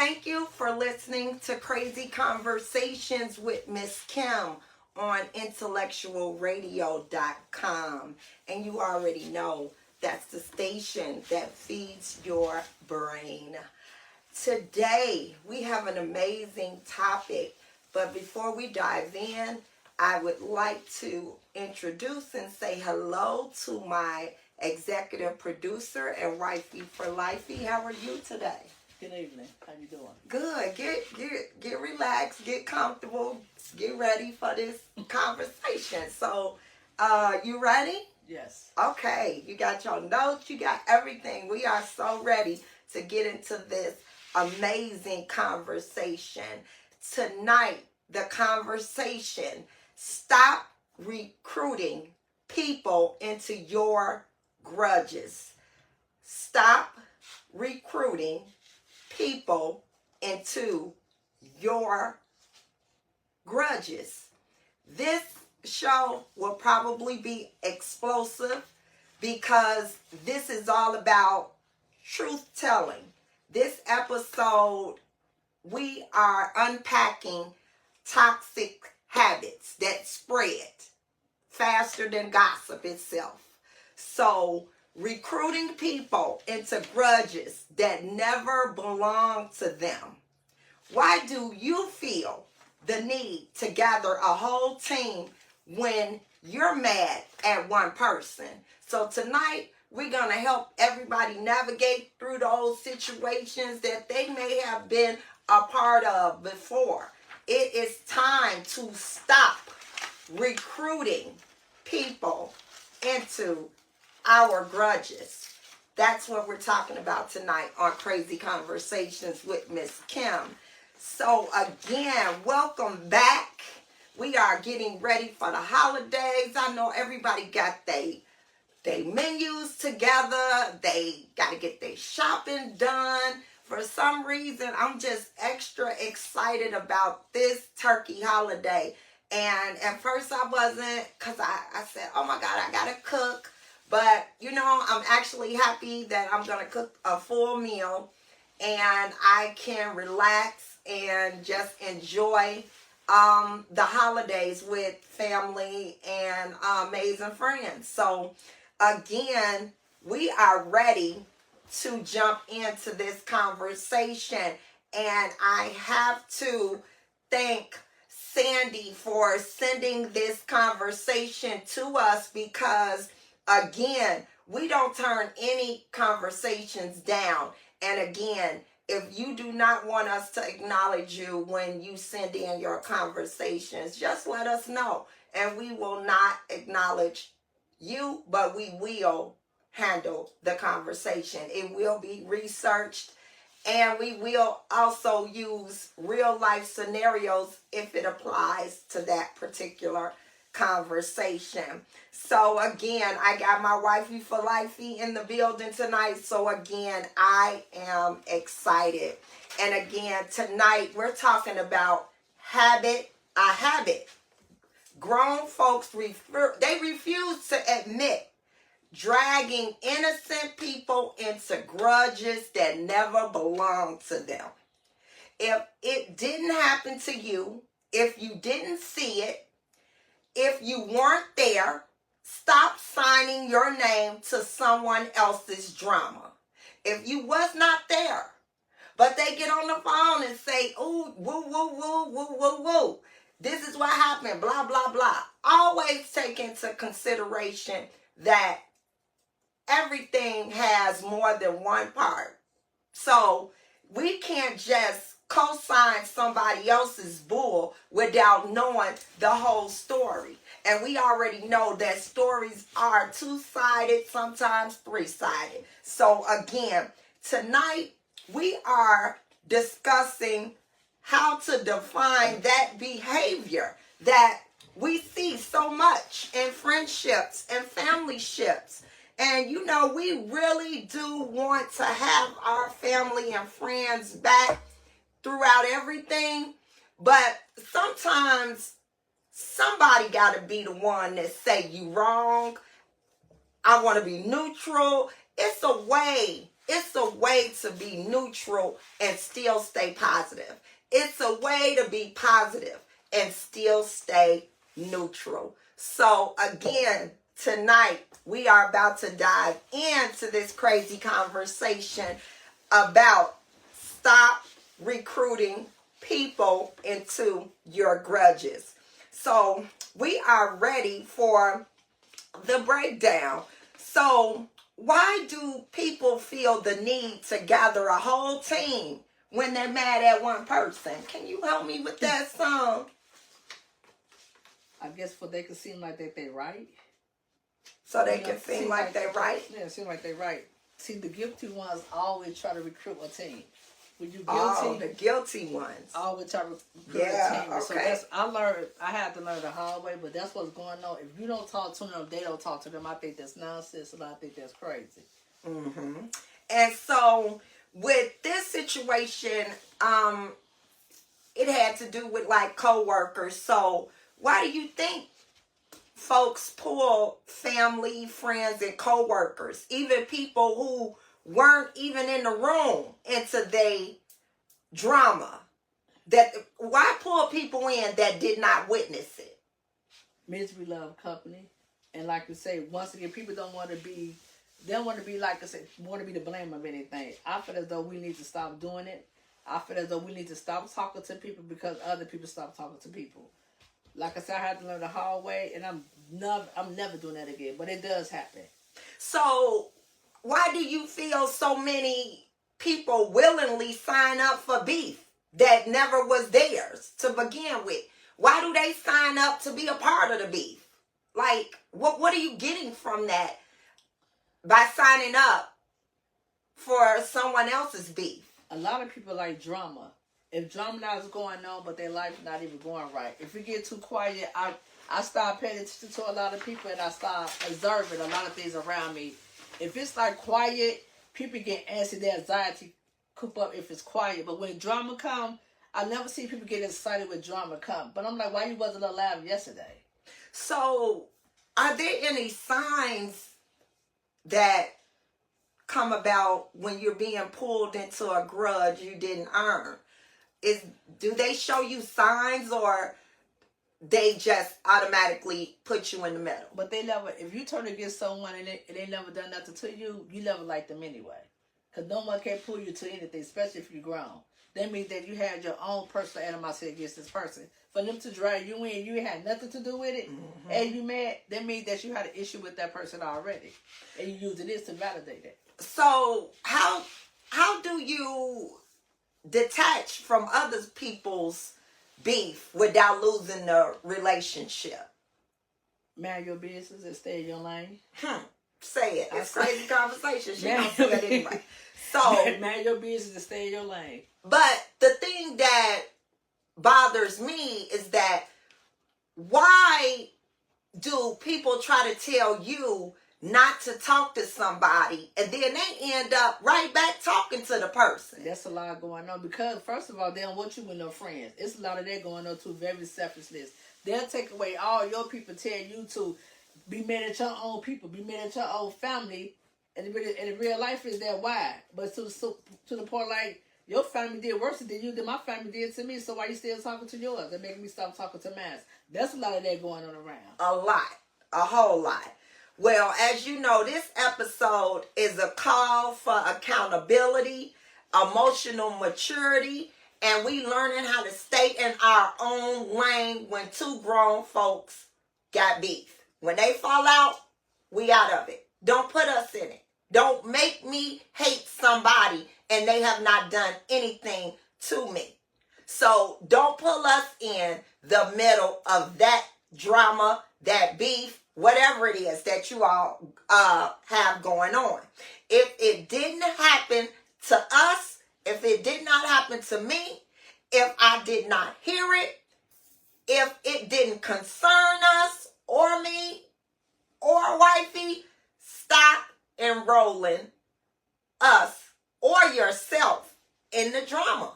Thank you for listening to Crazy Conversations with Miss Kim on intellectualradio.com. And you already know that's the station that feeds your brain. Today, we have an amazing topic, but before we dive in, I would like to introduce and say hello to my executive producer and wifey for lifey. How are you today? Good evening. How you doing? Good. Get relaxed, get comfortable, get ready for this conversation. So, you ready? Yes. Okay, you got your notes, you got everything. We are so ready to get into this amazing conversation. Tonight, the conversation, stop recruiting people into your grudges. Stop recruiting people into your grudges. This show will probably be explosive because this is all about truth telling. This episode, we are unpacking toxic habits that spread faster than gossip itself. So, recruiting people into grudges that never belong to them. Why do you feel the need to gather a whole team when you're mad at one person? So tonight, we're going to help everybody navigate through those situations that they may have been a part of before. It is time to stop recruiting people into our grudges. That's what we're talking about tonight on Crazy Conversations with Miss Kim. So again, welcome back. We are getting ready for the holidays. I know everybody got their menus together. They got to get their shopping done. For some reason, I'm just extra excited about this turkey holiday. And at first I wasn't, because I said, oh my God, I got to cook. But, you know, I'm actually happy that I'm going to cook a full meal and I can relax and just enjoy the holidays with family and amazing friends. So, again, we are ready to jump into this conversation. And I have to thank Sandy for sending this conversation to us because again, we don't turn any conversations down. And again, if you do not want us to acknowledge you when you send in your conversations, just let us know. And we will not acknowledge you, but we will handle the conversation. It will be researched. And we will also use real life scenarios if it applies to that particular conversation. So again, I got my wifey for lifey in the building tonight. So again, I am excited. And again, tonight we're talking about a habit. Grown folks refuse to admit dragging innocent people into grudges that never belong to them. If it didn't happen to you, if you didn't see it, if you weren't there, stop signing your name to someone else's drama. If you was not there, but they get on the phone and say, ooh, woo, woo, woo, woo, woo, woo. This is what happened, blah, blah, blah. Always take into consideration that everything has more than one part. So we can't just co-sign somebody else's bull without knowing the whole story. And we already know that stories are two-sided, sometimes three-sided. So again, tonight we are discussing how to define that behavior that we see so much in friendships and family ships. And you know, we really do want to have our family and friends back throughout everything, but sometimes somebody got to be the one that say you wrong. I want to be neutral. It's a way way to be neutral and still stay positive. It's a way to be positive and still stay neutral. So again, tonight we are about to dive into this crazy conversation about stop recruiting people into your grudges. So we are ready for the breakdown. So why do people feel the need to gather a whole team when they're mad at one person? Can you help me with that song? I guess for they can seem like they're right. So they can seem like they're right? Yeah, seem like they're right. See, the guilty ones always try to recruit a team. When you guilty, Oh, the guilty ones. always try to recruit a team. Okay. So I had to learn the hard way, but that's what's going on. If you don't talk to them, they don't talk to them. I think that's nonsense, and I think that's crazy. Mm-hmm. And so with this situation, it had to do with like coworkers. So why do you think folks pull family, friends, and coworkers, even people who weren't even in the room, into their drama? Why pull people in that did not witness it? Misery love company, and like you say, once again, people don't want to be. They don't want to be, like I said, want to be the blame of anything. I feel as though we need to stop doing it. I feel as though we need to stop talking to people because other people stop talking to people. Like I said, I had to learn the hard way, and I'm never doing that again. But it does happen. So why do you feel so many people willingly sign up for beef that never was theirs to begin with? Why do they sign up to be a part of the beef? Like, what are you getting from that by signing up for someone else's beef? A lot of people like drama. If drama not is going on, but their life not even going right. If we get too quiet, I start paying attention to a lot of people, and I start observing a lot of things around me. If it's like quiet, people get antsy, their anxiety coop up if it's quiet. But when drama come, I never see people get excited when drama come. But I'm like, why you wasn't alive yesterday? So are there any signs that come about when you're being pulled into a grudge you didn't earn? Do they show you signs, or they just automatically put you in the middle? But they never, if you turn against someone and they never done nothing to you, you never like them anyway. Because no one can pull you to anything, especially if you're grown. That means that you had your own personal animosity against this person. For them to drag you in, you had nothing to do with it, and you mad, that means that you had an issue with that person already. And you using this to validate it. So how do you detach from other people's beef without losing the relationship? Mind your business and stay in your lane. Say it. It's crazy conversation. She don't say it anyway. So mind your business and stay in your lane. But the thing that bothers me is that why do people try to tell you not to talk to somebody, and then they end up right back talking to the person? That's a lot going on, because first of all, they don't want you with no friends. It's a lot of that going on too, very selfishness. They'll take away all your people, tell you to be mad at your own people, be mad at your own family, and in real life is that why? But to the point, like, your family did worse than you, than my family did to me, so why you still talking to yours? That making me stop talking to mine. That's a lot of that going on around. A lot. A whole lot. Well, as you know, this episode is a call for accountability, emotional maturity, and we learning how to stay in our own lane when two grown folks got beef. When they fall out, we out of it. Don't put us in it. Don't make me hate somebody and they have not done anything to me. So don't pull us in the middle of that drama, that beef, whatever it is that you all have going on. If it didn't happen to us, if it did not happen to me, if I did not hear it, if it didn't concern us or me or wifey, stop enrolling us or yourself in the drama.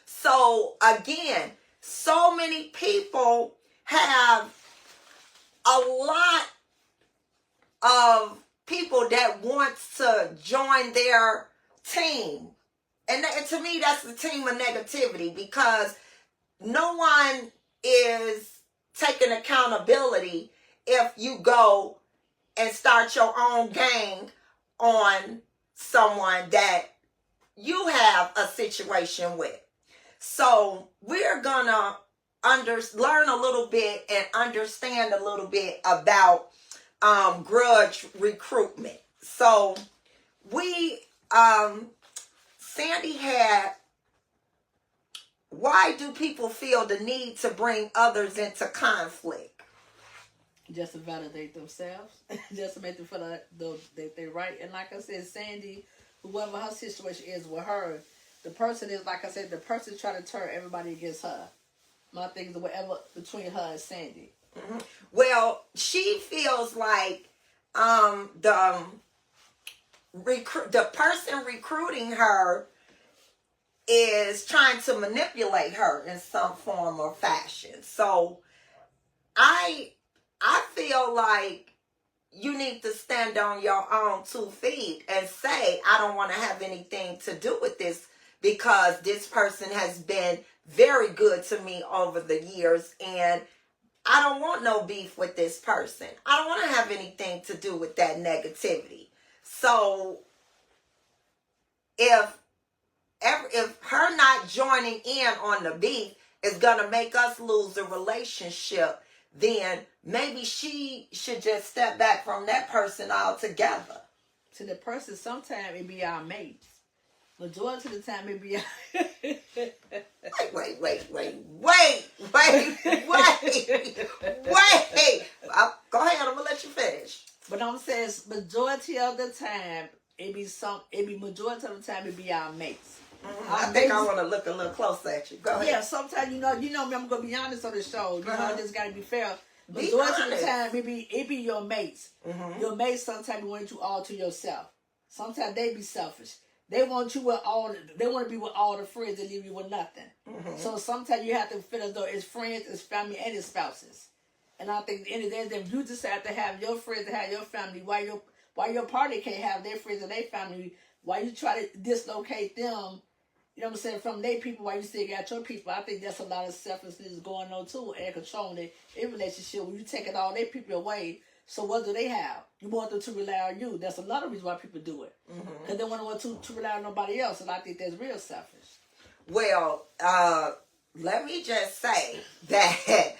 So again, so many people have a lot of people that wants to join their team And to me, that's the team of negativity, because no one is taking accountability if you go and start your own gang on someone that you have a situation with. So we're gonna learn a little bit and understand a little bit about grudge recruitment. So we Sandy had, why do people feel the need to bring others into conflict? Just to validate themselves, just to make them feel that they're right. And like I said, Sandy, whoever her situation is with her, the person is, like I said, the person trying to turn everybody against her. My thing is whatever between her and Sandy. Mm-hmm. Well, she feels like the person recruiting her is trying to manipulate her in some form or fashion. So I feel like you need to stand on your own 2 feet and say, I don't want to have anything to do with this, because this person has been very good to me over the years, and I don't want no beef with this person. I don't want to have anything to do with that negativity. So if her not joining in on the beef is going to make us lose a relationship, then maybe she should just step back from that person altogether. To the person, sometimes it be our mates. Majority of the time it be our... Wait. Go ahead, I'm gonna let you finish. But I'm saying majority of the time majority of the time it be our mates. Mm-hmm. I think I want to look a little closer at you. Go ahead. Yeah, sometimes you know me, I'm gonna be honest on the show. You know, I just gotta be fair. Be Majority honest. of the time it be your mates. Mm-hmm. Your mates sometimes want you all to yourself. Sometimes they be selfish. They want you with they want to be with all the friends and leave you with nothing. Mm-hmm. So sometimes you have to feel as though it's friends, it's family, and it's spouses. And I think at the end of the day, if you decide to have your friends and have your family, why your party can't have their friends and their family, why you try to dislocate them, you know what I'm saying, from their people while you still got your people. I think that's a lot of selfishness going on too, and controlling their relationship when you taking all their people away. So what do they have? You want them to rely on you. That's a lot of reasons why people do it. Because they want to rely on nobody else, and I think that's real selfish. Well, let me just say that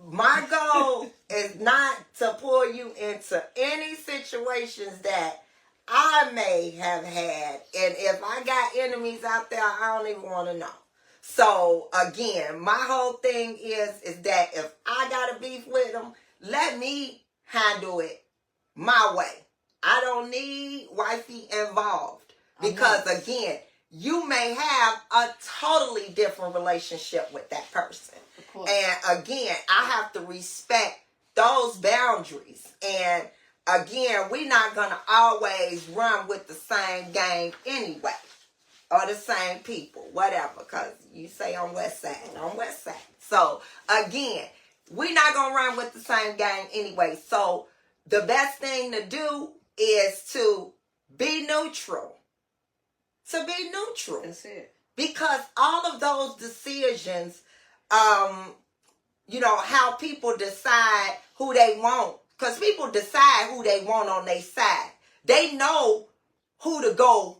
my goal is not to pull you into any situations that I may have had. And if I got enemies out there, I don't even want to know. So, again, my whole thing is that if I got a beef with them, let me handle it my way. I don't need wifey involved. Because, again, you may have a totally different relationship with that person. And, again, I have to respect those boundaries. And, again, we're not going to always run with the same gang anyway. Or the same people, whatever, because you say on West Side. So, again, we're not going to run with the same gang anyway. So, the best thing to do is to be neutral. That's it. Because all of those decisions, you know, how people decide who they want. Because people decide who they want on their side. They know who to go,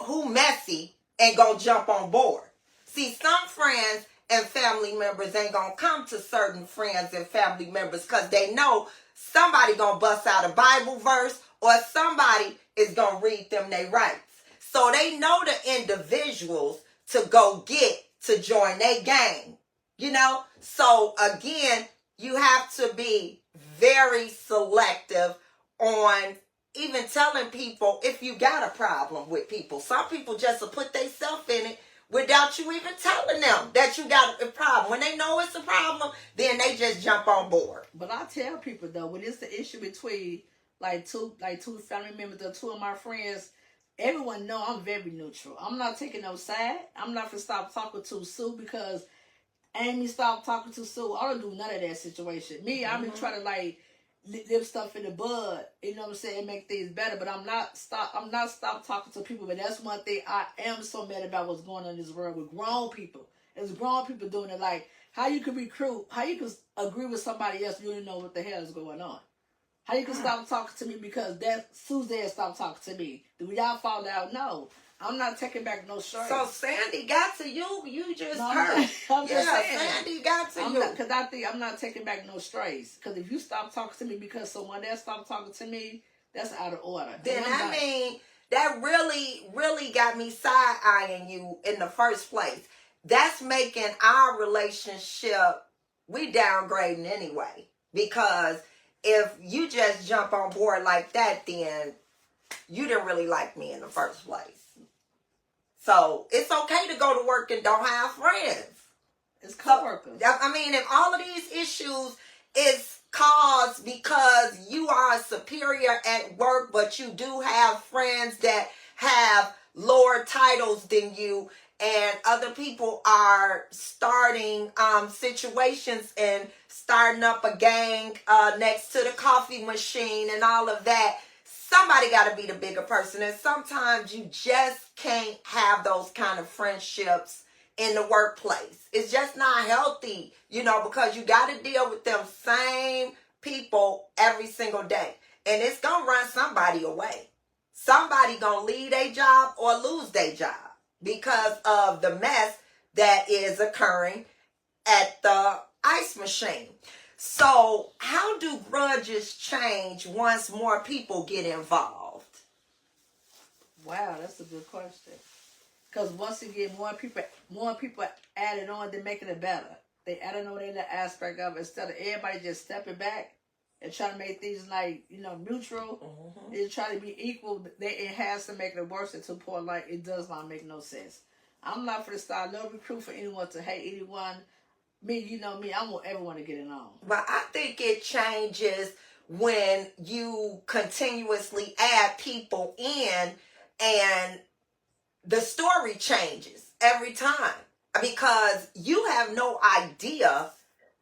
who messy and gonna jump on board. See, some friends and family members ain't gonna come to certain friends and family members because they know somebody gonna bust out a Bible verse or somebody is gonna read them their rights. So they know the individuals to go get to join their gang, you know? So again, you have to be very selective on even telling people if you got a problem with people. Some people just will put themselves in it without you even telling them that you got a problem. When they know it's a problem, then they just jump on board. But I tell people though, when it's the issue between two family members or two of my friends, everyone know I'm very neutral. I'm not taking no side. I'm not gonna stop talking to Sue because Amy stopped talking to Sue. I don't do none of that situation. Me, I've been trying to nip stuff in the bud, you know what I'm saying, and make things better. But I'm not stop talking to people. But that's one thing I am so mad about what's going on in this world with grown people. There's grown people doing it. Like, how you can recruit, how you can agree with somebody else, you don't know what the hell is going on. How you can stop talking to me because that Suzanne stopped talking to me. Do y'all fall out? No. I'm not taking back no straight. So Sandy got to you. You just No, heard. I'm just saying. Sandy got to you. Because I think I'm not taking back no strays. Because if you stop talking to me because someone else stopped talking to me, that's out of order. Then I mean, that really got me side-eyeing you in the first place. That's making our relationship, we downgrading anyway. Because if you just jump on board like that, then you didn't really like me in the first place. So it's okay to go to work and don't have friends. It's coworkers. I mean, if all of these issues is caused because you are superior at work, but you do have friends that have lower titles than you, and other people are starting situations and starting up a gang next to the coffee machine and all of that. Somebody got to be the bigger person. And sometimes you just can't have those kind of friendships in the workplace. It's just not healthy, because you got to deal with them same people every single day. And it's going to run somebody away. Somebody going to leave their job or lose their job because of the mess that is occurring at the ice machine. So how do grudges change once more people get involved? Wow, that's a good question. Because once again, more people added on, they're making it better. They added on in the aspect of it instead of everybody just stepping back and trying to make things neutral. They try to be equal. They enhance and make it worse to a point like it does not make no sense. I'm not for the style. No recruit for anyone to hate anyone. Me, I want everyone to get it on. But I think it changes when you continuously add people in and the story changes every time. Because you have no idea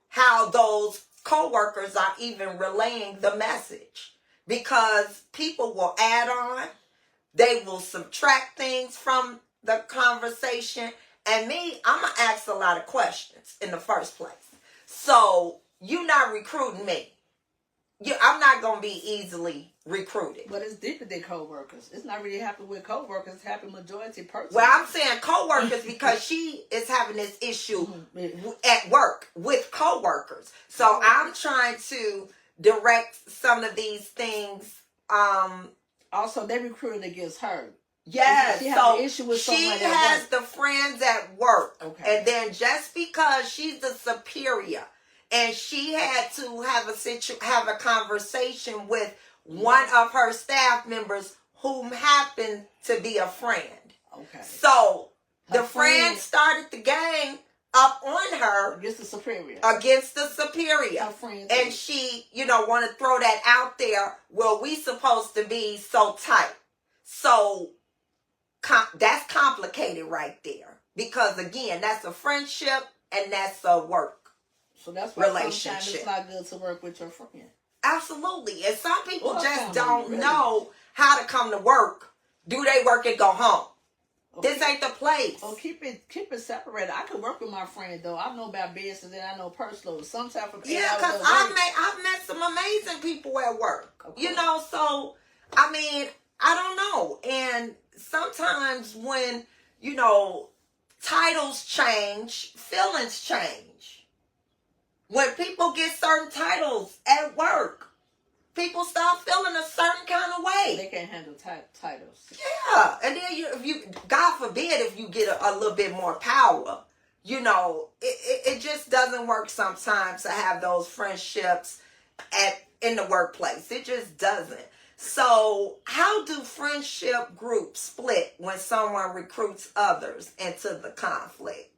how those coworkers are even relaying the message. Because people will add on, they will subtract things from the conversation. And me, I'm going to ask a lot of questions in the first place. So, you're not recruiting me. I'm not going to be easily recruited. But it's deeper than co-workers. It's not really happening with co-workers. It's happening majority person. Well, I'm saying co-workers because she is having this issue at work with co-workers. So, I'm trying to direct some of these things. Also, they recruited against her. Yes, she has an issue with she has the friends at work. Okay. And then just because she's the superior and she had to have a conversation with one of her staff members whom happened to be a friend. Okay. So the friend started the gang up on her against the superior. Her friend and she, want to throw that out there. Well, we supposed to be so tight. So that's complicated right there. Because again, that's a friendship and that's a work relationship. Sometimes it's not good to work with your friend. Absolutely. And some people just don't know how to come to work, do they work and go home. Okay. This ain't the place. Oh, keep it separated. I can work with my friend though. I know about business and I know personal. Sometimes from because I've met some amazing people at work. Okay. So I mean, I don't know. And sometimes when, titles change, feelings change. When people get certain titles at work, people start feeling a certain kind of way. They can't handle titles. Yeah. And then if you, God forbid, if you get a little bit more power, it just doesn't work sometimes to have those friendships in the workplace. It just doesn't. So, how do friendship groups split when someone recruits others into the conflict?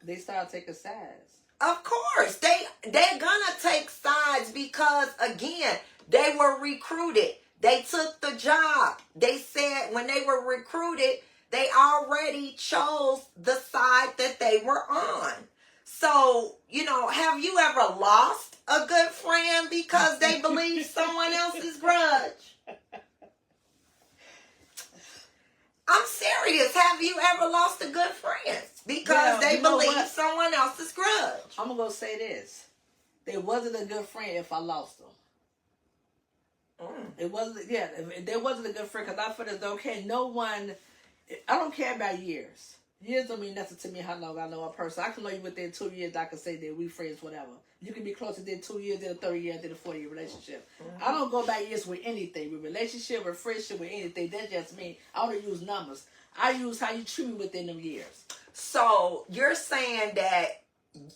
They start taking sides. Of course, they're gonna take sides because again, they were recruited. They took the job. They said when they were recruited, they already chose the side that they were on. So, have you ever lost a good friend because they believe someone else's grudge? I'm serious. Have you ever lost a good friend because they believe someone else's grudge? I'm going to say this. They wasn't a good friend if I lost them. It wasn't, if they wasn't a good friend, because I feel as though, okay, no one, I don't care about years. Years don't mean nothing to me how long I know a person. I can know you within 2 years, I can say that we friends, whatever. You can be closer than 2 years, than a 30 years, than a 40-year relationship. I don't go by years with anything, with relationship, with friendship, with anything. That's just me. I don't use numbers. I use how you treat me within them years. So you're saying that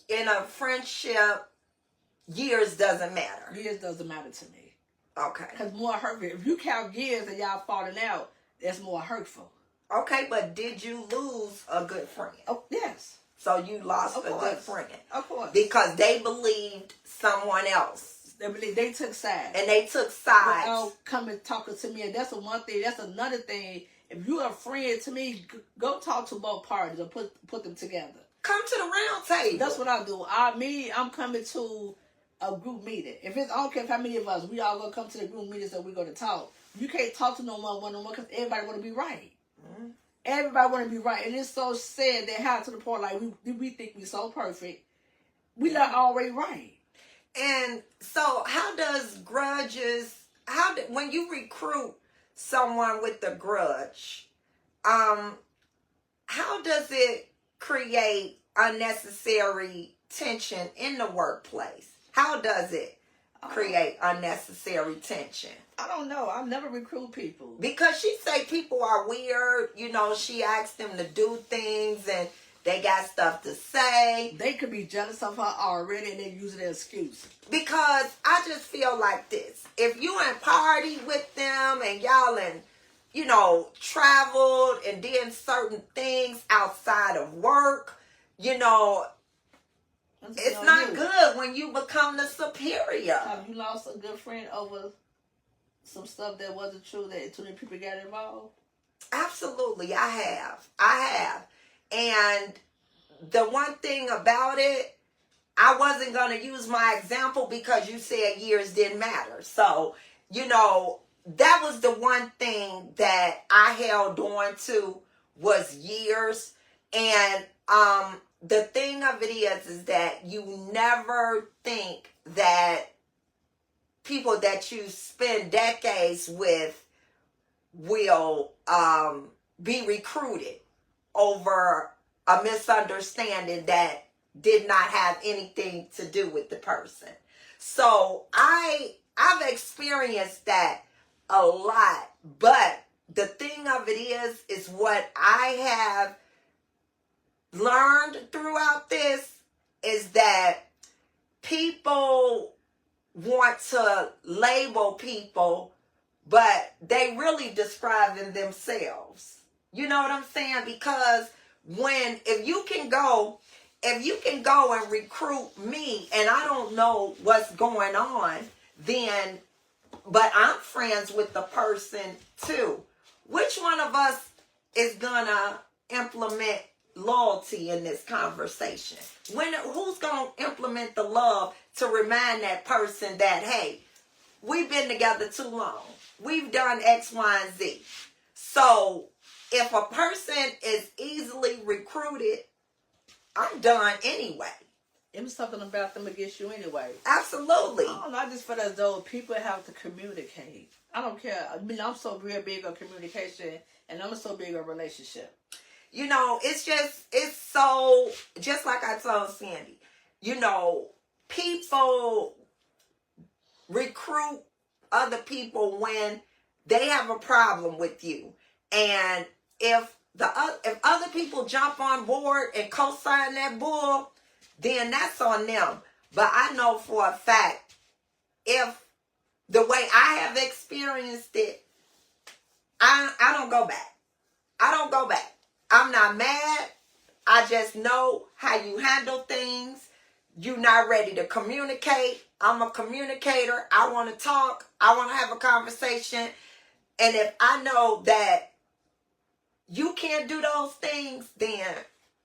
in a friendship, years doesn't matter? Years doesn't matter to me. Okay. Because more hurtful. If you count years and y'all falling out, that's more hurtful. Okay, but did you lose a good friend? Oh, yes. So you lost a good friend. Of course. Because they believed someone else. They took sides. And they took sides. Without coming talking to me. And that's one thing. That's another thing. If you're a friend to me, go talk to both parties or put them together. Come to the round table. That's what I do. I'm coming to a group meeting. If it's, I don't care how many of us, we all gonna come to the group meeting so we're gonna talk. You can't talk to no one-on-one because everybody want to be right. Everybody want to be right, and it's so sad that how to the point like we think we so perfect, we not already right. And so, how does grudges? When you recruit someone with a grudge, how does it create unnecessary tension in the workplace? How does it create unnecessary tension? I don't know. I never recruit people. Because she say people are weird. She asked them to do things and they got stuff to say. They could be jealous of her already and they use it as an excuse. Because I just feel like this. If you in party with them and y'all traveled and did certain things outside of work, it's not good when you become the superior. Have you lost a good friend over some stuff that wasn't true that too many people got involved? Absolutely, I have. And the one thing about it, I wasn't going to use my example because you said years didn't matter. So, that was the one thing that I held on to was years. And the thing of it is that you never think that people that you spend decades with will be recruited over a misunderstanding that did not have anything to do with the person. So I've experienced that a lot, but the thing of it is what I have learned throughout this is that people want to label people, but they really describing themselves. You know what I'm saying? Because if you can go and recruit me and I don't know what's going on, then, but I'm friends with the person too. Which one of us is gonna implement loyalty in this conversation? Who's gonna implement the love to remind that person that, hey, we've been together too long. We've done X, Y, and Z. So if a person is easily recruited, I'm done anyway. It was something about them against you anyway. Absolutely. I don't know. I just feel as though people have to communicate. I don't care. I mean, I'm so real big on communication, and I'm so big on relationship. It's so, just like I told Sandy, people recruit other people when they have a problem with you. And if other people jump on board and co-sign that bull, then that's on them. But I know for a fact, if the way I have experienced it, I don't go back. I don't go back. I'm not mad. I just know how you handle things. You're not ready to communicate. I'm a communicator. I want to talk. I want to have a conversation. And if I know that you can't do those things, then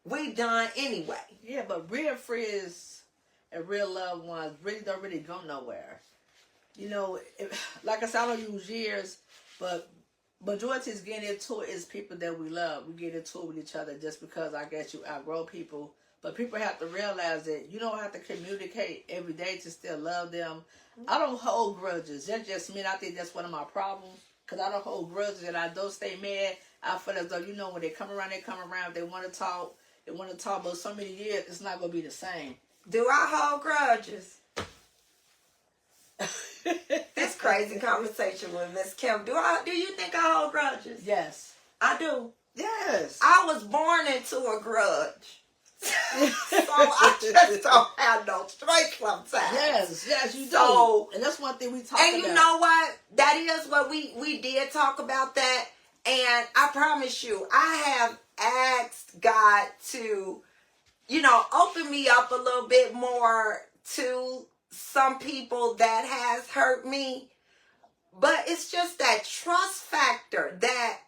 we done anyway. Yeah, but real friends and real loved ones really don't really go nowhere. You know, like I said, I don't use years, but majority is getting into it is people that we love. We get into it with each other just because I guess you outgrow people. But people have to realize that you don't have to communicate every day to still love them. I don't hold grudges. That's just me. I think that's one of my problems. Because I don't hold grudges and I don't stay mad. I feel as though, you know, when they come around, they come around. If they want to talk, but so many years, it's not going to be the same. Do I hold grudges? This crazy conversation with Miss Kim. Do you think I hold grudges? Yes. I do. Yes. I was born into a grudge. So I just don't have no strength sometimes. Yes, you do. So, and that's one thing we talk about. And you know what? That is what we did talk about that. And I promise you, I have asked God to, you know, open me up a little bit more to some people that has hurt me. But it's just that trust factor that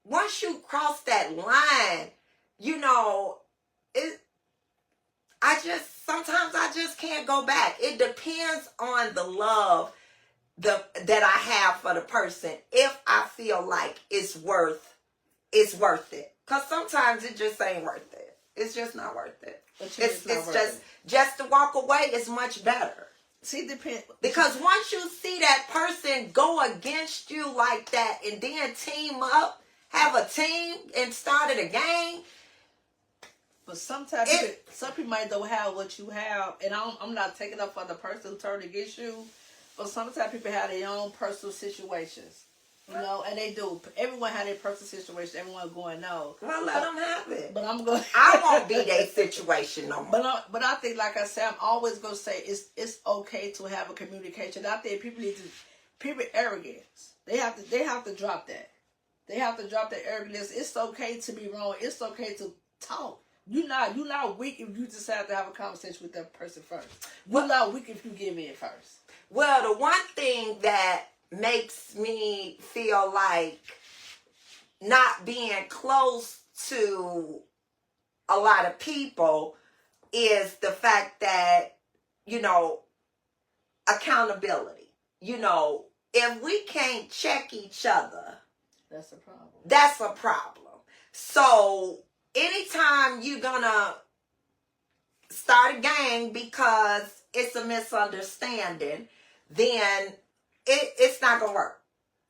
once you cross that line, you know, sometimes I just can't go back. It depends on the love that I have for the person. If I feel like it's worth it. Because sometimes it just ain't worth it. It's just not worth it. It's just to walk away is much better. See, depend. Because once you see that person go against you like that and then team up, have a team and started a game. But sometimes some people might don't have what you have, and I'm not taking up for the person who turned against you. But sometimes people have their own personal situations, you know, and they do. Everyone have their personal situation. Everyone going no. Well, let them have it. But I'm going. I won't be their situation no more. But I think, like I said, I'm always gonna say it's okay to have a communication. I think people arrogance. They have to drop that. They have to drop their arrogance. It's okay to be wrong. It's okay to talk. You're not weak if you decide to have a conversation with that person first. You're not weak if you give in first. Well, the one thing that makes me feel like not being close to a lot of people is the fact that, you know, accountability. You know, if we can't check each other, that's a problem. That's a problem. So anytime you're gonna start a gang because it's a misunderstanding, then it's not gonna work.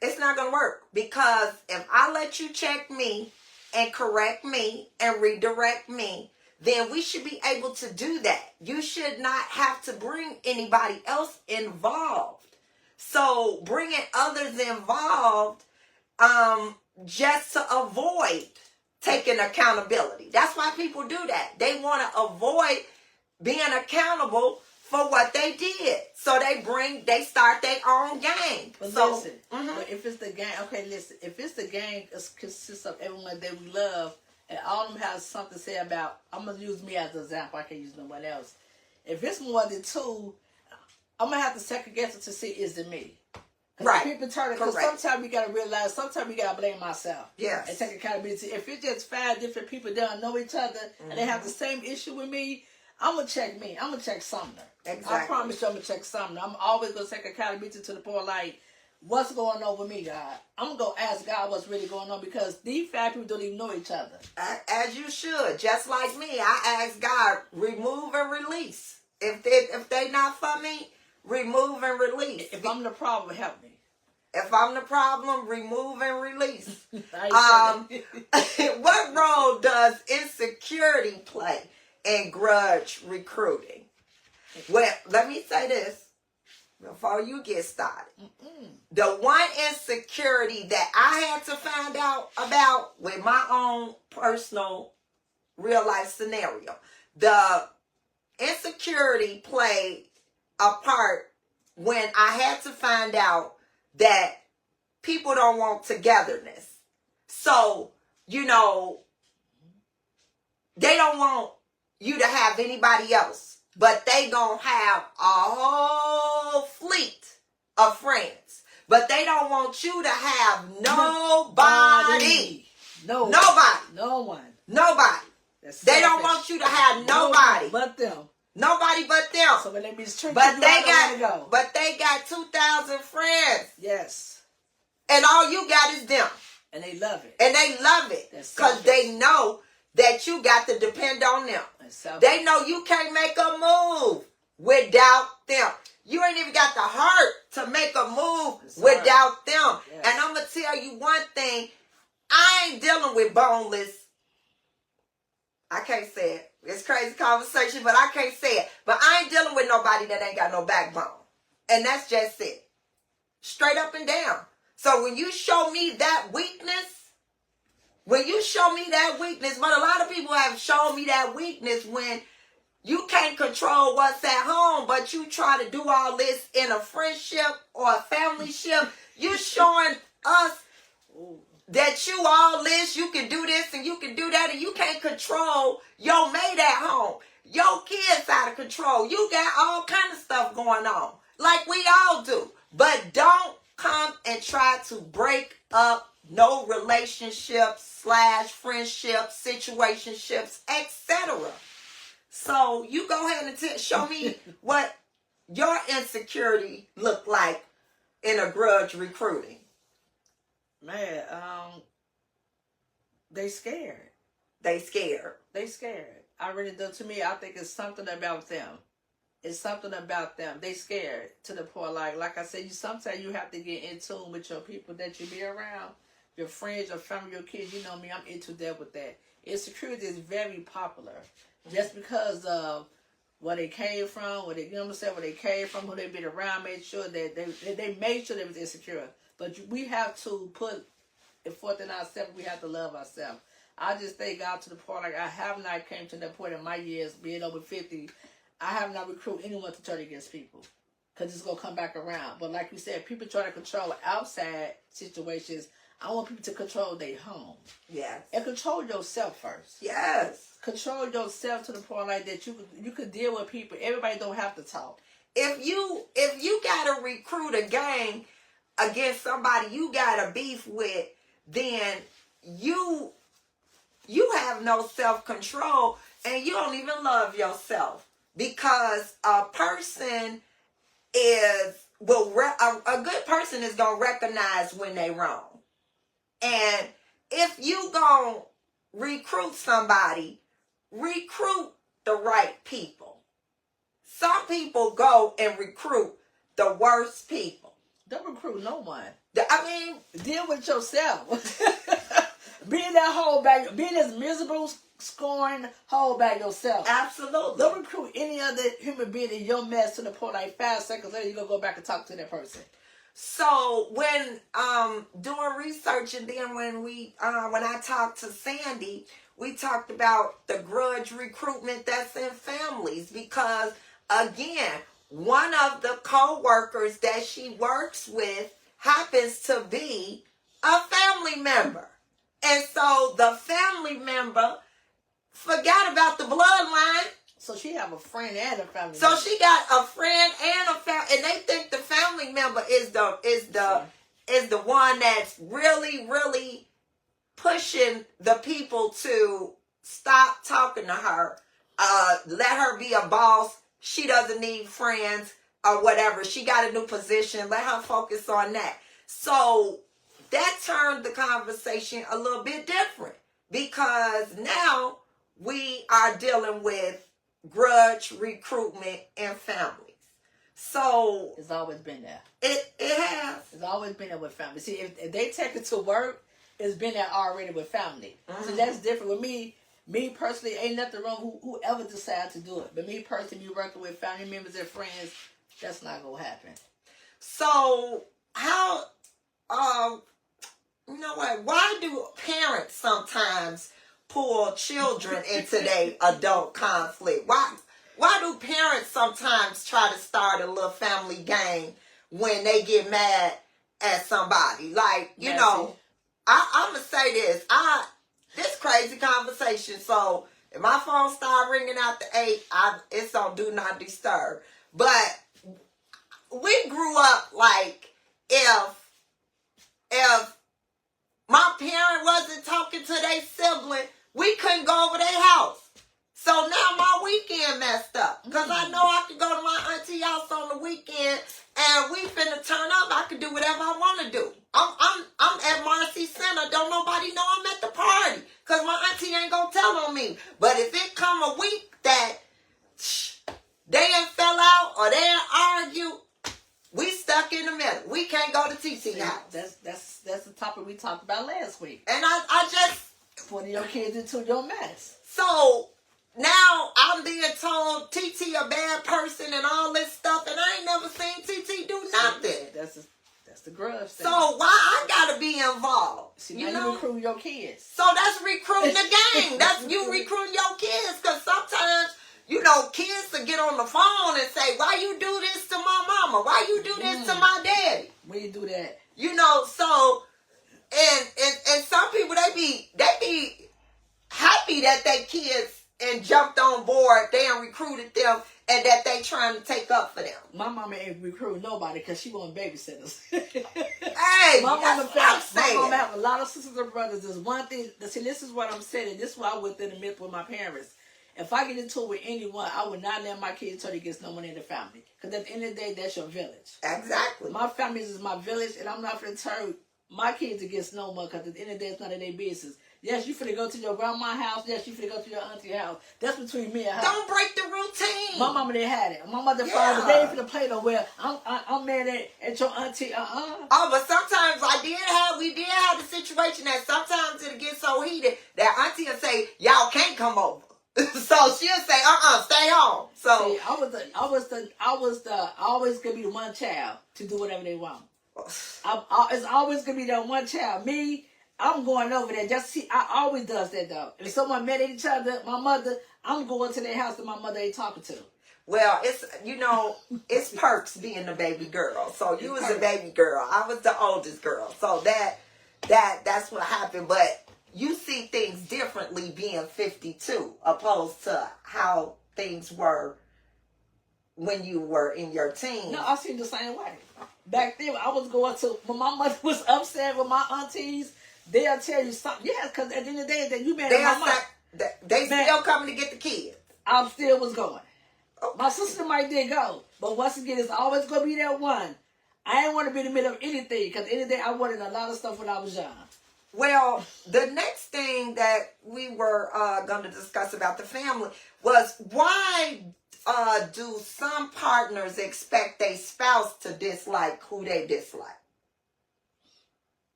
It's not gonna work because if I let you check me and correct me and redirect me, then we should be able to do that. You should not have to bring anybody else involved. So bringing others involved just to avoid taking accountability. That's why people do that. They want to avoid being accountable for what they did. So they start their own gang. But so, listen, but if it's the gang, if it's the gang consists of everyone that we love, and all of them have something to say about, I'm going to use me as an example, I can't use no one else. If it's more than two, I'm going to have to second guess it to see, is it me? Right. People turn it, because sometimes we got to realize, sometimes we got to blame myself. Yes. And take accountability. If it's just 5 different people that don't know each other, and they have the same issue with me, I'm going to check me. I'm going to check Sumner. Exactly. I promise you I'm going to check Sumner. I'm always going to take accountability to the point like, what's going on with me, God? I'm going to ask God what's really going on because these 5 people don't even know each other. As you should. Just like me, I ask God, remove and release. If they not for me, remove and release. If I'm the problem, help me. If I'm the problem, remove and release. What role does insecurity play in grudge recruiting? Well, let me say this before you get started. The one insecurity that I had to find out about with my own personal real life scenario, the insecurity played a part when I had to find out that people don't want togetherness. So, you know, they don't want you to have anybody else, but they gonna have a whole fleet of friends. But they don't want you to have nobody. Nobody. Nobody. No one. Nobody. They don't want you to have nobody but them. Nobody but them. So when they be treating but you, they got 2,000 friends. Yes. And all you got is them. And they love it. And they love it. Because they know that you got to depend on them. They know you can't make a move without them. You ain't even got the heart to make a move without them. Yes. And I'm going to tell you one thing. I ain't dealing with boneless. I can't say it. It's crazy conversation, but I can't say it. But I ain't dealing with nobody that ain't got no backbone. And that's just it. Straight up and down. So when you show me that weakness, but a lot of people have shown me that weakness when you can't control what's at home, but you try to do all this in a friendship or a family ship. You showing us that you all this, you can do this and you can do that, and you can't control your mate at home. Your kids out of control. You got all kind of stuff going on, like we all do. But don't come and try to break up no relationships / friendships, situationships, etc. So you go ahead and show me what your insecurity look like in a grudge recruiting. Man, they scared. They scared. I really do. To me, I think it's something about them. They scared to the point, like I said, sometimes you have to get in tune with your people that you be around, your friends, your family, your kids. You know me, I'm into that with that. Insecurity is very popular just because of where they came from, where they came from, who they been around, made sure that they made sure they was insecure. But we have to put it forth in ourselves. We have to love ourselves. I just thank God to the point, like I have not came to that point in my years, being over 50, I have not recruited anyone to turn against people. Because it's going to come back around. But like we said, people try to control outside situations. I want people to control their home. Yes. And control yourself first. Yes. Control yourself to the point like that you could deal with people. Everybody don't have to talk. If you got to recruit a gang against somebody you got a beef with, then you have no self-control and you don't even love yourself, because a person a good person is going to recognize when they wrong. And if you going to recruit somebody, recruit the right people. Some people go and recruit the worst people. Don't recruit no one. I mean, deal with yourself. Be in that hole by, be in this miserable, scorned hole by yourself. Absolutely. Don't recruit any other human being in your mess to the point like 5 seconds later you're gonna go back and talk to that person. So when doing research, and then when I talked to Sandy, we talked about the grudge recruitment that's in families, because again, one of the co-workers that she works with happens to be a family member. And so the family member forgot about the bloodline. So she have a friend and a family member. So she got a friend and a family, and they think the family member is the one that's really, really pushing the people to stop talking to her, let her be a boss. She doesn't need friends or whatever. She got a new position. Let her focus on that. So that turned the conversation a little bit different, because now we are dealing with grudge recruitment in families. So it's always been there. It has. It's always been there with family. See, if they take it to work, it's been there already with family. Mm-hmm. So that's different with me. Me personally, ain't nothing wrong whoever decides to do it. But me personally, me working with family members and friends, that's not gonna happen. So how, you know what? Why do parents sometimes pull children into their adult conflict? Why do parents sometimes try to start a little family gang when they get mad at somebody? Like, you know, I'm gonna say this. This crazy conversation. So if my phone start ringing out the 8, it's on do not disturb. But we grew up like if my parent wasn't talking to their sibling, we couldn't go over their house. So now my weekend messed up. Because I know I could go to my auntie house on the weekend and we finna turn up. I could do whatever I want to do. I'm at Marcy Center. Don't nobody know I'm at the party. Because my auntie ain't going to tell on me. But if it come a week that they ain't fell out or they ain't argue, we stuck in the middle. We can't go to TT house. That's the topic we talked about last week. And I just... Putting your kids into your mess. So... now I'm being told TT a bad person and all this stuff, and I ain't never seen TT do nothing. That's the grudge thing. So why I gotta be involved? See, now you recruiting your kids. So that's recruiting the gang. That's you recruiting your kids, because sometimes, kids will get on the phone and say, why you do this to my mama? Why you do this to my daddy? When you do that. So, and some people, they be happy that they kids and jumped on board, they and recruited them, and that they trying to take up for them. My mama ain't recruiting nobody because she want babysitters. Hey, my mama saying. have a lot of sisters and brothers. There's one thing. See, this is what I'm saying. And this is why I went in the myth with my parents. If I get into it with anyone, I would not let my kids turn against no one in the family. Because at the end of the day, that's your village. Exactly. My family is my village, and I'm not going to turn my kids against no one, because at the end of the day, it's none of their business. Yes, you finna go to your grandma's house. Yes, you finna go to your auntie's house. That's between me and her. Don't break the routine. My mama didn't have it. My mother father, they ain't finna play nowhere. I'm mad at your auntie. Oh, but sometimes we did have the situation that sometimes it'll get so heated that auntie will say, y'all can't come over. So she'll say, stay home. So see, I always gonna be the one child to do whatever they want. It's always gonna be that one child. Me, I'm going over there. Just see, I always does that though. If someone met each other, my mother, I'm going to their house that my mother ain't talking to. Well, it's perks being the baby girl. So you was a baby girl. I was the oldest girl. So that's what happened. But you see things differently being 52 opposed to how things were when you were in your teens. No, I see the same way. Back then, I was going to, when my mother was upset with my aunties, they'll tell you something. Yeah, because at the end of the day, that you married my mom. They still coming to get the kids. I still was going. Okay. My sister might did go. But once again, it's always going to be that one. I didn't want to be in the middle of anything, because at the end of the day, I wanted a lot of stuff when I was young. Well, the next thing that we were going to discuss about the family was why do some partners expect their spouse to dislike who they dislike?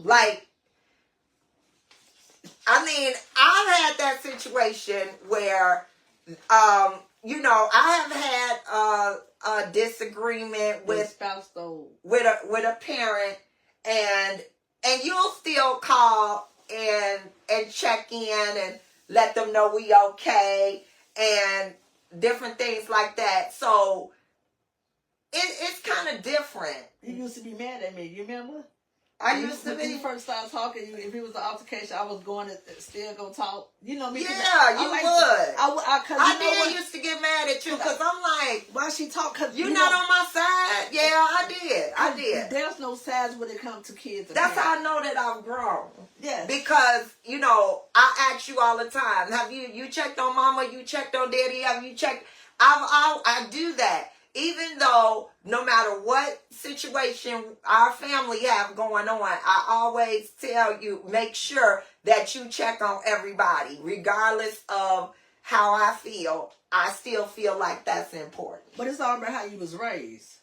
Like, I mean, I've had that situation where, I have had a disagreement with spouse though, with a parent, and you'll still call and check in and let them know we okay and different things like that. So it's kind of different. You used to be mad at me, you remember? I used to be. When you first started talking, if it was an altercation, I was going to still go talk. You know me. Yeah, you would. I used to get mad at you because I'm like, why she talk? Cause you're not on my side. Yeah, I did. There's no sides when it comes to kids. That's how I know that I've grown. Yes. Because, I ask you all the time, have you checked on mama? You checked on daddy? Have you checked? I do that. Even though no matter what situation our family have going on, I always tell you, make sure that you check on everybody. Regardless of how I feel, I still feel like that's important. But it's all about how you was raised.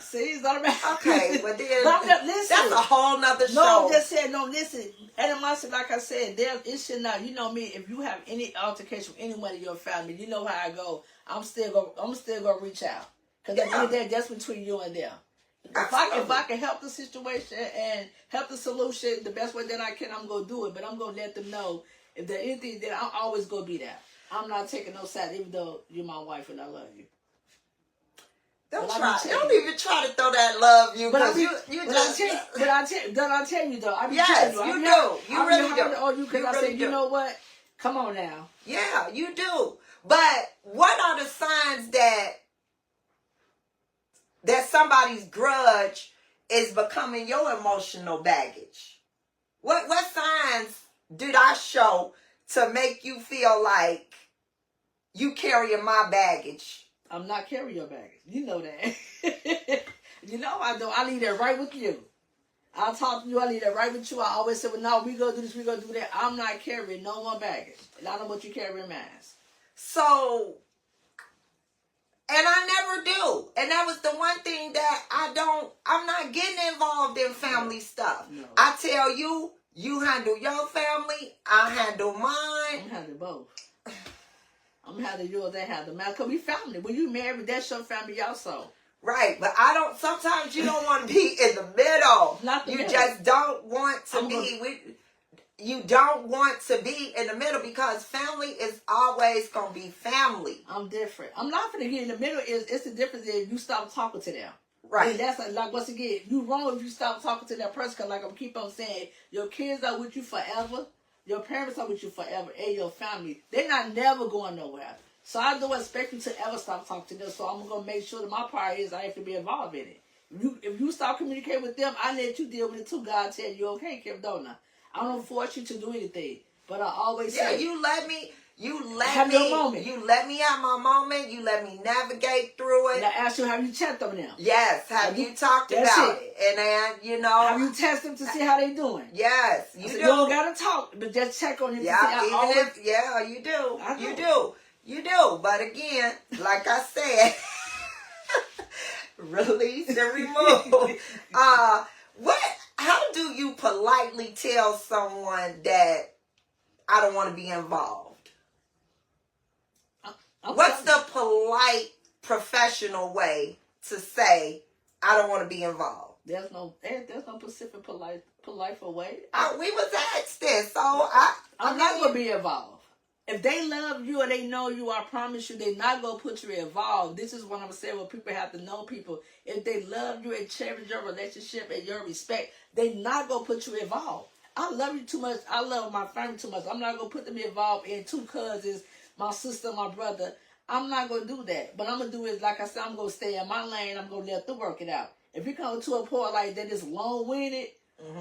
See, it's all about... Okay, but then listen, that's a whole nother show. No, I'm just saying, no, listen. Animosity, like I said, it should not... You know me, if you have any altercation with anyone in your family, you know how I go. I'm still gonna reach out. Because at the end of the day, that's between you and them. If I can help the situation and help the solution the best way that I can, I'm going to do it. But I'm going to let them know if there's anything, that I'm always going to be there. I'm not taking no side, even though you're my wife and I love you. Don't even try to throw that love you. But I tell you though. Yes, you do. You really do. Oh, because I said, you know what? Come on now. Yeah, you do. But what are the signs that somebody's grudge is becoming your emotional baggage? What signs did I show to make you feel like you carrying my baggage? I'm not carrying your baggage. You know that. You know I do. I leave that right with you. I'll talk to you. I leave that right with you. I always say, well, no, we gonna do this, we gonna do that. I'm not carrying no more baggage. And I don't want you carrying mine. So, and I never do. And that was the one thing that I'm not getting involved in family stuff. No. I tell you, you handle your family, I handle mine. I'm handling both. I'm handling yours, they handle mine. Because we family. When you married, that's your family also. Right, but sometimes you don't want to be in the middle. Not the you middle. just don't want to you don't want to be in the middle because family is always going to be family. I'm different. I'm not going to get in the middle. It's the difference if you stop talking to them. Right. And that's like once again, you wrong if you stop talking to that person. Because like I'm keep on saying, your kids are with you forever. Your parents are with you forever. And your family. They're not never going nowhere. So I don't expect you to ever stop talking to them. So I'm going to make sure that my part is I have to be involved in it. If you stop communicating with them, I let you deal with it too. God tell you, okay, Kim, don't I? I don't force you to do anything. But I always say, you let me have your moment. You let me have my moment. You let me navigate through it. And I ask you, have you checked on them? Yes. Have you talked about it? And then, have you tested them to see how they doing? Yes. You do. You don't got to talk, but just check on them. Yeah, you do. You do. You do. But again, like I said, release and remove. How do you politely tell someone that I don't want to be involved? What's the polite, professional way to say I don't want to be involved? There's no specific polite way. We was asked this, so I'm not gonna be involved. If they love you and they know you, I promise you, they're not going to put you involved. This is what I'm saying, what people have to know people. If they love you and cherish your relationship and your respect, they're not going to put you involved. I love you too much. I love my family too much. I'm not going to put them involved in two cousins, my sister, my brother. I'm not going to do that. But I'm going to do it, like I said, I'm going to stay in my lane. I'm going to let them work it out. If you come to a point like that, it's long-winded,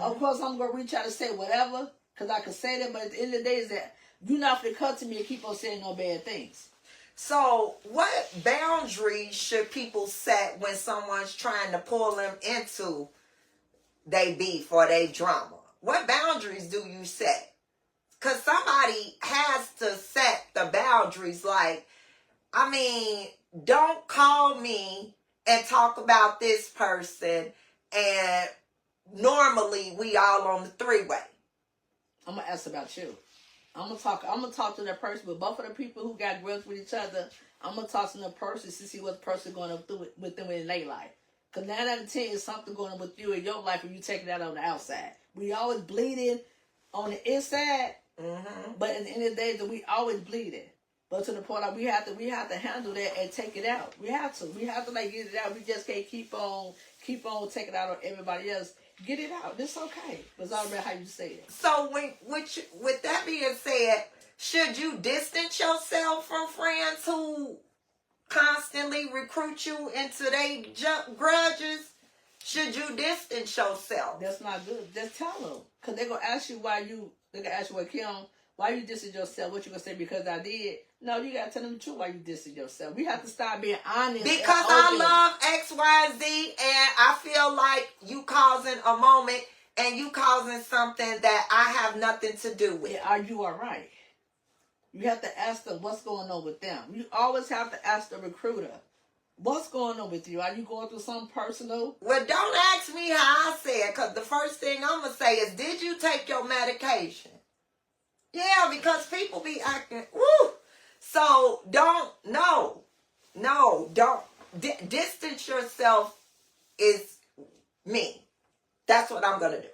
of course, I'm going to reach out and say whatever, because I can say that, but at the end of the day, is that you're not going to come to me and keep on saying no bad things. So, what boundaries should people set when someone's trying to pull them into their beef or their drama? What boundaries do you set? Because somebody has to set the boundaries. Like, I mean, don't call me and talk about this person and normally we all on the three-way. I'm going to ask about you. I'm gonna talk to that person, but both of the people who got grudge with each other, I'm gonna talk to the person to see what the person going to do with them in their life. Cause 9 out of 10 is something going on with you in your life, and you taking that on the outside. We always bleeding on the inside, but at the end of the day, that we always bleeding. But to the point that we have to handle that and take it out. We have to like get it out. We just can't keep on taking it out on everybody else. Get it out. It's okay. It's all about how you say it. So, with that being said, should you distance yourself from friends who constantly recruit you into their grudges? Should you distance yourself? That's not good. Just tell them. Because they're going to ask you why you distance yourself. What you going to say? Because I did. No, you got to tell them the truth why you distance yourself. We have to start being honest. Because I love X, Y, Z, and I feel like you causing a moment and you causing something that I have nothing to do with. Yeah, are you all right? You have to ask them what's going on with them. You always have to ask the recruiter, what's going on with you? Are you going through something personal? Well, don't ask me how I said, because the first thing I'm going to say is, did you take your medication? Yeah, because people be acting, woo. So, don't distance yourself is me. That's what I'm going to do.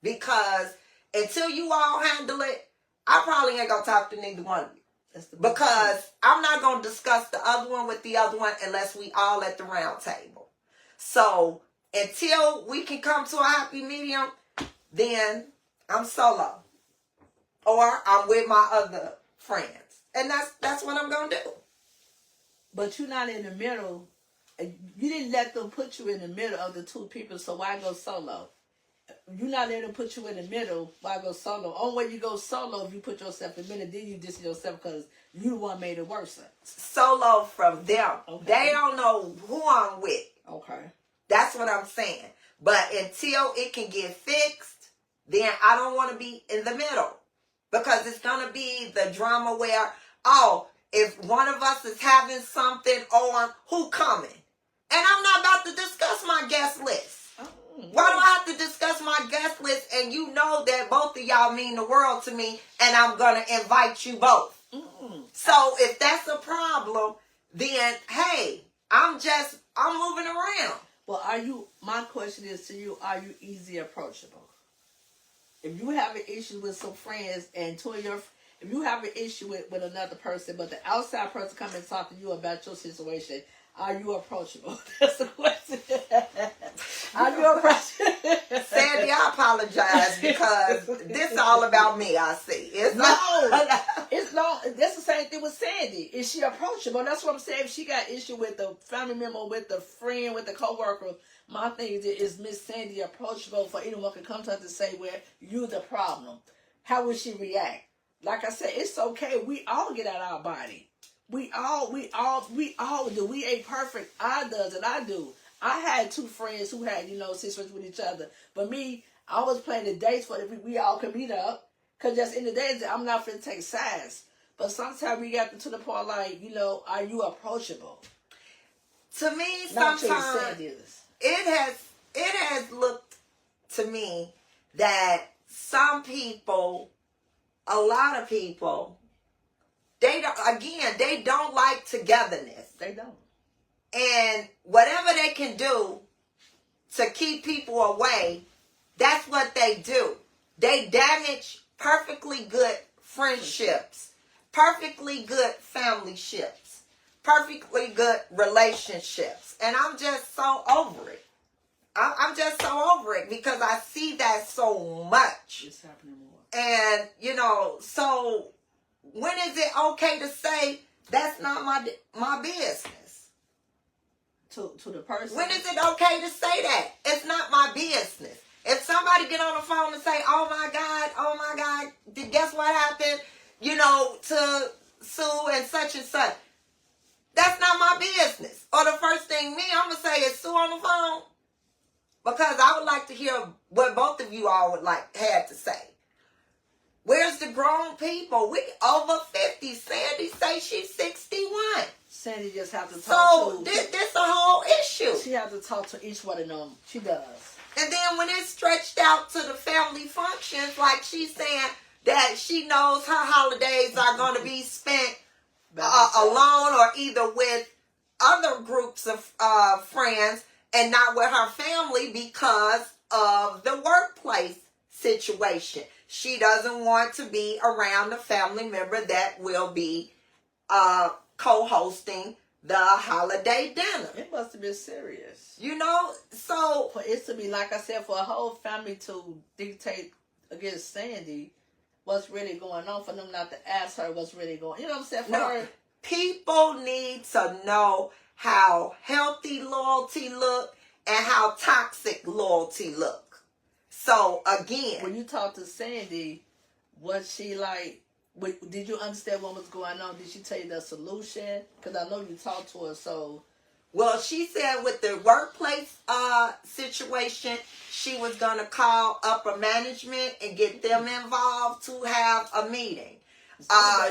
Because until you all handle it, I probably ain't going to talk to neither one of you. Because I'm not going to discuss the other one with the other one unless we all at the round table. So, until we can come to a happy medium, then I'm solo. Or I'm with my other friends. And that's what I'm going to do. But you're not in the middle. You didn't let them put you in the middle of the two people, so why go solo? you're not letting them put you in the middle. Why go solo? Only way you go solo if you put yourself in the middle, then you distance yourself because you the one made it worse. Solo from them. Okay. They don't know who I'm with. Okay. That's what I'm saying. But until it can get fixed, then I don't want to be in the middle. Because it's going to be the drama where, oh, if one of us is having something on, who coming? And I'm not about to discuss my guest list. Why do I have to discuss my guest list and you know that both of y'all mean the world to me and I'm going to invite you both? So if that's a problem, then, hey, I'm moving around. Well, my question is to you, are you easy approachable? If you have an issue with some friends and if you have an issue with another person, but the outside person come and talk to you about your situation, are you approachable? That's the question. Are you approachable? Sandy, I apologize because this is all about me, I see. It's the same thing with Sandy. Is she approachable? That's what I'm saying. If she got issue with the family member, with the friend, with the coworker, my thing is Miss Sandy approachable for anyone can come to her to say where you're the problem? How would she react? Like I said, it's okay. We all get out of our body. We all do. We ain't perfect. I does and I do. I had two friends who had, situations with each other. But me, I was playing the dates for that we all could meet up. Because just in the days, I'm not finna take sides. But sometimes we got to the point like, are you approachable? To me, Not sometimes it has looked to me that some people, a lot of people, they don't like togetherness. They don't. And whatever they can do to keep people away, that's what they do. They damage perfectly good friendships, perfectly good family ships, perfectly good relationships. And I'm just so over it. I'm just so over it because I see that so much. It's happening more. And, so when is it okay to say that's not my business? To the person. When is it okay to say that? It's not my business. If somebody get on the phone and say, oh my God, guess what happened, to Sue and such, that's not my business. Or the first thing I'm going to say is Sue on the phone. Because I would like to hear what both of you all had to say. Where's the grown people? We over 50. Sandy say she's 61. Sandy just have to talk So this a whole issue. She has to talk to each one of them. She does. And then when it's stretched out to the family functions, like she's saying that she knows her holidays are going to be spent alone or either with other groups of friends and not with her family because of the workplace situation. She doesn't want to be around a family member that will be co-hosting the holiday dinner. It must have been serious. So... For it to be, like I said, for a whole family to dictate against Sandy what's really going on, for them not to ask her what's really going on. You know what I'm saying? For her, people need to know how healthy loyalty look and how toxic loyalty look. So, again... When you talk to Sandy, was she like... Did you understand what was going on? Did she tell you the solution? Because I know you talked to her, so... Well, she said with the workplace situation, she was going to call upper management and get them involved to have a meeting.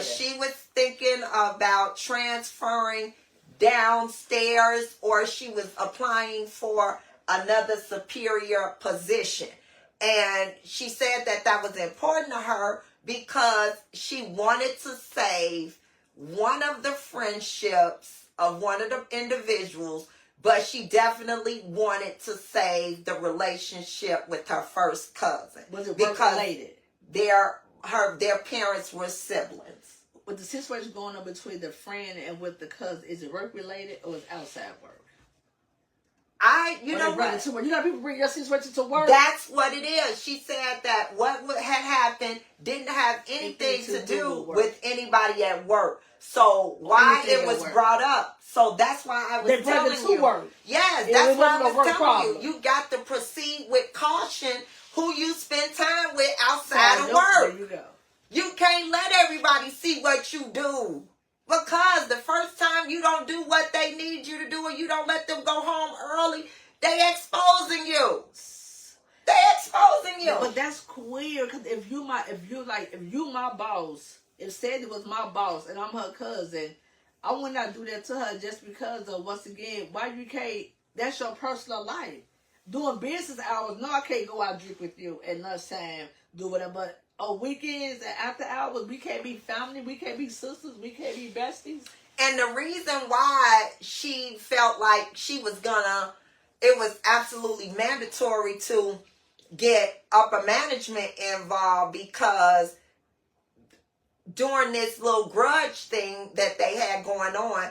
She was thinking about transferring downstairs, or she was applying for another superior position. And she said that was important to her because she wanted to save one of the friendships of one of the individuals, but she definitely wanted to save the relationship with her first cousin. Was it work related? Their parents were siblings. With the situation going on between the friend and with the cousin, is it work related or is it outside work? You know what? People bring your situation to work. That's what it is. She said that what had happened didn't have anything to do with anybody at work. So why it was brought up. So that's why I was telling you. Work. Yes, that's why I was telling you. You got to proceed with caution who you spend time with outside of work. There you go. You can't let everybody see what you do. Because the first time you don't do what they need you to do, or you don't let them go home early, they exposing you. They exposing you. But that's weird, because if you my boss, if Sandy was my boss and I'm her cousin, I would not do that to her just because of, once again, why you can't, that's your personal life. Doing business hours, no, I can't go out drink with you at lunchtime, do whatever, but on weekends and after hours, we can't be family, we can't be sisters, we can't be besties. And the reason why she felt like she was it was absolutely mandatory to get upper management involved, because during this little grudge thing that they had going on,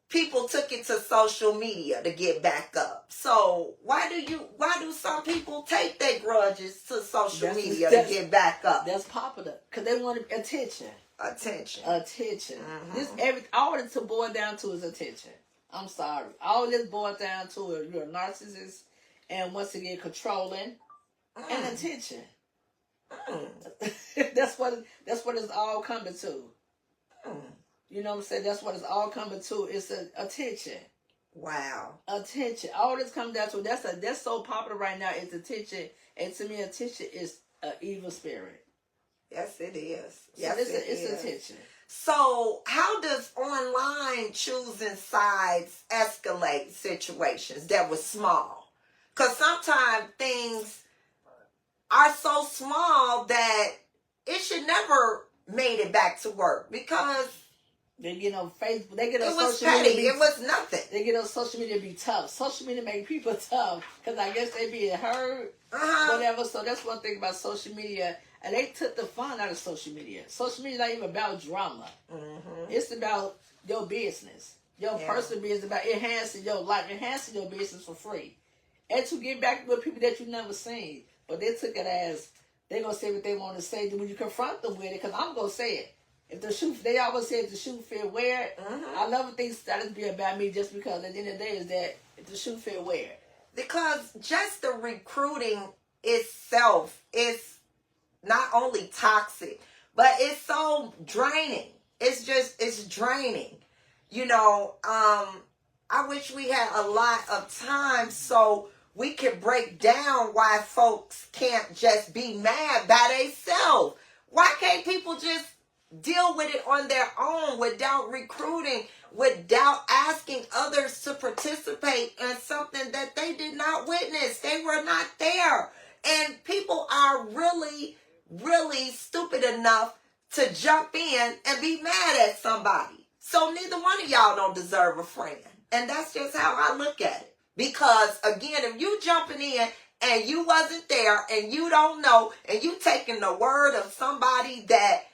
people took it to social media to get back up. So why do some people take their grudges to social media to get back up? That's popular, because they want attention. Attention. Mm-hmm. All this boils down to is attention. I'm sorry. All this boils down to is you're a narcissist, and once again controlling and attention. That's what it's all coming to. You know what I'm saying? That's what it's all coming to. It's attention. Wow. Attention. All this comes down to, that's so popular right now, is attention. And to me, attention is an evil spirit. Yes, it is. Yes, so it's attention. So how does online choosing sides escalate situations that were small? Because sometimes things are so small that it should never made it back to work, because they get on Facebook, they get on social media. It was nothing. They get on social media to be tough. Social media make people tough, because I guess they being heard, whatever. So that's one thing about social media. And they took the fun out of social media. Social media is not even about drama. Mm-hmm. It's about your business. Your personal business, about enhancing your life, enhancing your business for free. And to get back with people that you never seen. But they took it as, they're going to say what they want to say. Then when you confront them with it, because I'm going to say it. If the shoe, they always say if the shoe fit, wear it. Mm-hmm. I love when things start to be about me, just because at the end of the day is that if the shoe fit, wear it. Because just the recruiting itself is not only toxic, but it's so draining. It's draining. You know, I wish we had a lot of time so we could break down why folks can't just be mad by themselves. Why can't people just deal with it on their own without recruiting, without asking others to participate in something that they did not witness? They were not there. And people are really stupid enough to jump in and be mad at somebody. So neither one of y'all don't deserve a friend. And that's just how I look at it. Because again, if you jumping in and you wasn't there and you don't know, and you taking the word of somebody that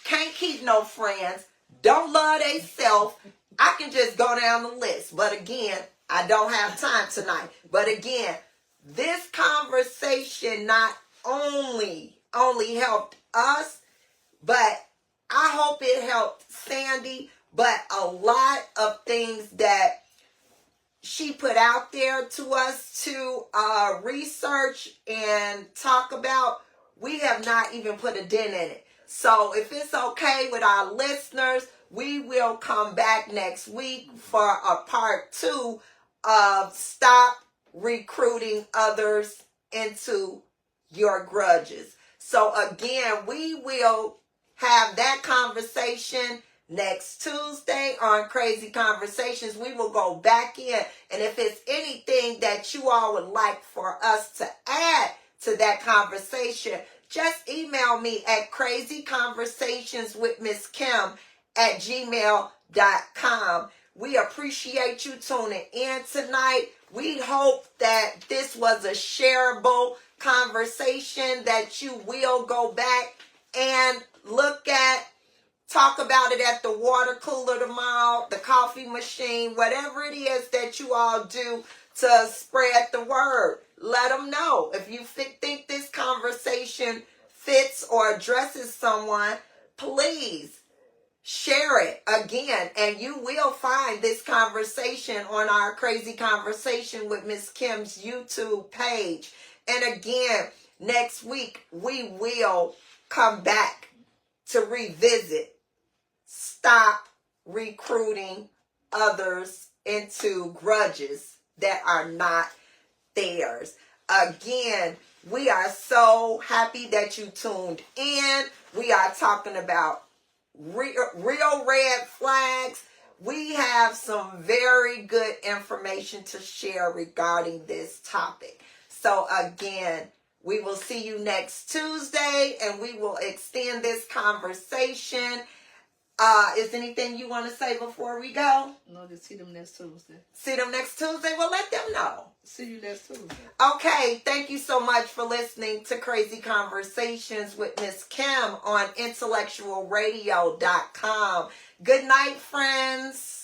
can't keep no friends, don't love theyself, I can just go down the list. But again, I don't have time tonight. But again, this conversation not only helped us, but I hope it helped Sandy. But a lot of things that she put out there to us to research and talk about, we have not even put a dent in it. So if it's okay with our listeners, we will come back next week for a part 2 of Stop Recruiting Others into Your Grudges. So again, we will have that conversation next Tuesday on Crazy Conversations. We will go back in, and if it's anything that you all would like for us to add to that conversation, just email me at crazyconversationswithmisskim@gmail.com. We appreciate you tuning in tonight. We hope that this was a shareable conversation that you will go back and look at, talk about it at the water cooler tomorrow, the coffee machine, whatever it is that you all do to spread the word. Let them know. If you think this conversation fits or addresses someone, please share it again. And you will find this conversation on our Crazy Conversation with Miss Kim's YouTube page. And again, next week we will come back to revisit stop recruiting others into grudges that are not theirs. Again, we are so happy that you tuned in. We are talking about real red flags. We have some very good information to share regarding this topic. So again, we will see you next Tuesday and we will extend this conversation. Is anything you want to say before we go? No, just see them next Tuesday. See them next Tuesday? Well, let them know. See you next Tuesday. Okay, thank you so much for listening to Crazy Conversations with Miss Kim on intellectualradio.com. Good night, friends.